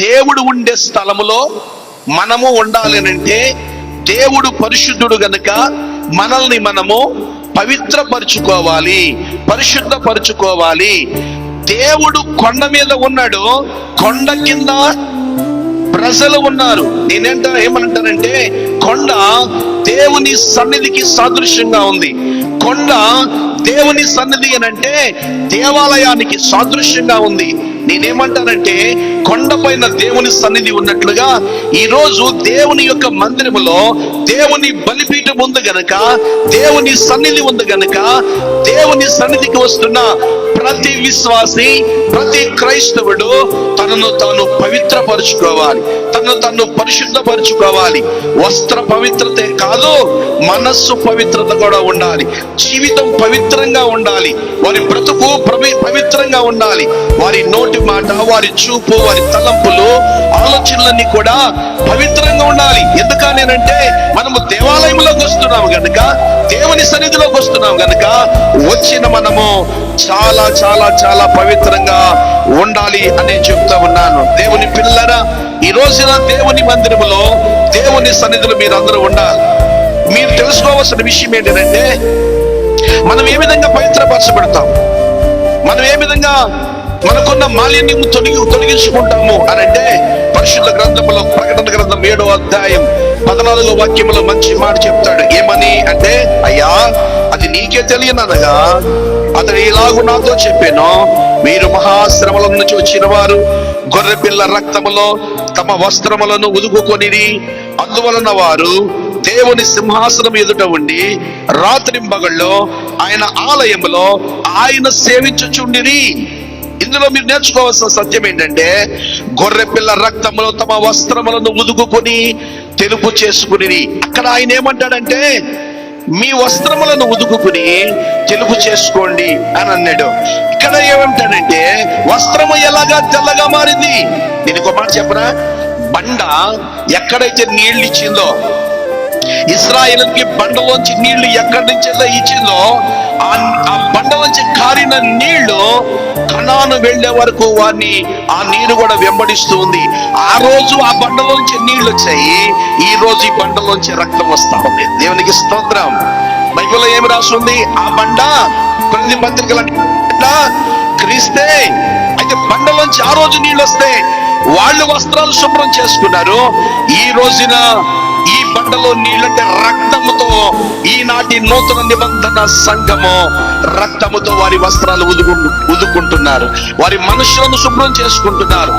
దేవుడు ఉండే స్థలములో మనము ఉండాలి అంటే దేవుడు పరిశుద్ధుడు గనుక మనల్ని మనము పవిత్రపరుచుకోవాలి, పరిశుద్ధపరుచుకోవాలి. దేవుడు కొండ మీద ఉన్నాడు, కొండ కింద ప్రజలు ఉన్నారు. ఏమంటానంటే కొండ దేవుని సన్నిధికి సాదృశ్యంగా ఉంది. కొండ దేవుని సన్నిధి అనంటే దేవాలయానికి సాదృశ్యంగా ఉంది. నేనేమంటానంటే కొండపైన దేవుని సన్నిధి ఉన్నట్లుగా ఈరోజు దేవుని యొక్క మందిరములో దేవుని బలిపీఠం ఉంది గనక, దేవుని సన్నిధి ఉంది గనక, దేవుని సన్నిధికి వస్తున్న ప్రతి విశ్వాసి, ప్రతి క్రైస్తవుడు తనను తాను పవిత్రపరుచుకోవాలి, తనను తాను పరిశుద్ధపరుచుకోవాలి. వస్త్ర పవిత్రతే కాదు, మనస్సు పవిత్రత కూడా ఉండాలి. జీవితం పవిత్రంగా ఉండాలి, వారి బ్రతుకు పవిత్రంగా ఉండాలి. వారి నోటి మాట, వారి చూపు, వారి తలంపులు, ఆలోచనలన్నీ కూడా పవిత్రంగా ఉండాలి. ఎందుకనేనంటే మనము దేవాలయంలోకి వస్తున్నాము గనుక, దేవుని సన్నిధిలోకి వస్తున్నాము గనుక వచ్చిన మనము చాలా చాలా చాలా పవిత్రంగా ఉండాలి అని చెప్తా ఉన్నాను. దేవుని పిల్లలారా, ఈ రోజున దేవుని మందిరములో, దేవుని సన్నిధిలో మీరందరూ ఉండాలి. మీరు తెలుసుకోవాల్సిన విషయం ఏంటంటే మనం ఏ విధంగా పవిత్రపరచబడతాం, మనం ఏ విధంగా మనకున్న మాలిన్యం తొలగించుకుంటాము అని అంటే పరిశుద్ధ గ్రంథంలో ప్రకటన గ్రంథం 7వ అధ్యాయం 14వ వాక్యంలో మంచి మాట చెప్తాడు. ఏమని అంటే, అయ్యా అది నీకే తెలియననగా అతడు ఇలాగూ నాతో చెప్పాను, మీరు మహాశ్రమల నుంచి వచ్చిన వారు గొర్రెపిల్ల రక్తములో తమ వస్త్రములను ఉదుకుకొనిరి, అందువలన వారు దేవుని సింహాసనం ఎదుట ఉండి రాత్రింబగళ్ళో ఆయన ఆలయములో ఆయన సేవించుచుండిరి. ఇందులో మీరు నేర్చుకోవాల్సిన సత్యం ఏంటంటే, గొర్రెపిల్ల రక్తములో తమ వస్త్రములను ఉదుకుకొని తెలుపు చేసుకుని, అక్కడ ఆయన ఏమంటాడంటే మీ వస్త్రములను ఉదుకుని తెలుపు చేసుకోండి అని అన్నాడు. ఇక్కడ ఏమంటాడంటే వస్త్రము ఎలాగా తెల్లగా మారింది. నేను ఒక మాట చెప్పనా, బండ ఎక్కడైతే నీళ్లు ఇచ్చిందో, ఇశ్రాయేలుకి బండలోంచి నీళ్లు ఎక్కడి నుంచి ఇచ్చిందో ఆ బండలోంచి కారిన నీళ్లు కనాను వెళ్లే వరకు వారిని ఆ నీరు కూడా వెంబడిస్తూ ఉంది. ఆ రోజు ఆ బండలోంచి నీళ్లు వచ్చాయి, ఈ రోజు ఈ బండలోంచి రక్తం వస్తా ఉంది. దేవునికి స్తోత్రం. బైబిల్లో ఏమి రాస్తుంది? ఆ బండ కొన్ని పత్రికల క్రీస్తే. అయితే బండలోంచి ఆ రోజు నీళ్ళు వస్తే వాళ్ళు వస్త్రాలు శుభ్రం చేసుకున్నారు. ఈ రోజున ఈ బండలో నీళ్ళంటే రక్తముతో ఈనాటి నూతన నిబంధన సంఘము రక్తముతో వారి వస్త్రాలు ఉదుకుంటున్నారు, వారి మనుషులను శుభ్రం చేసుకుంటున్నారు.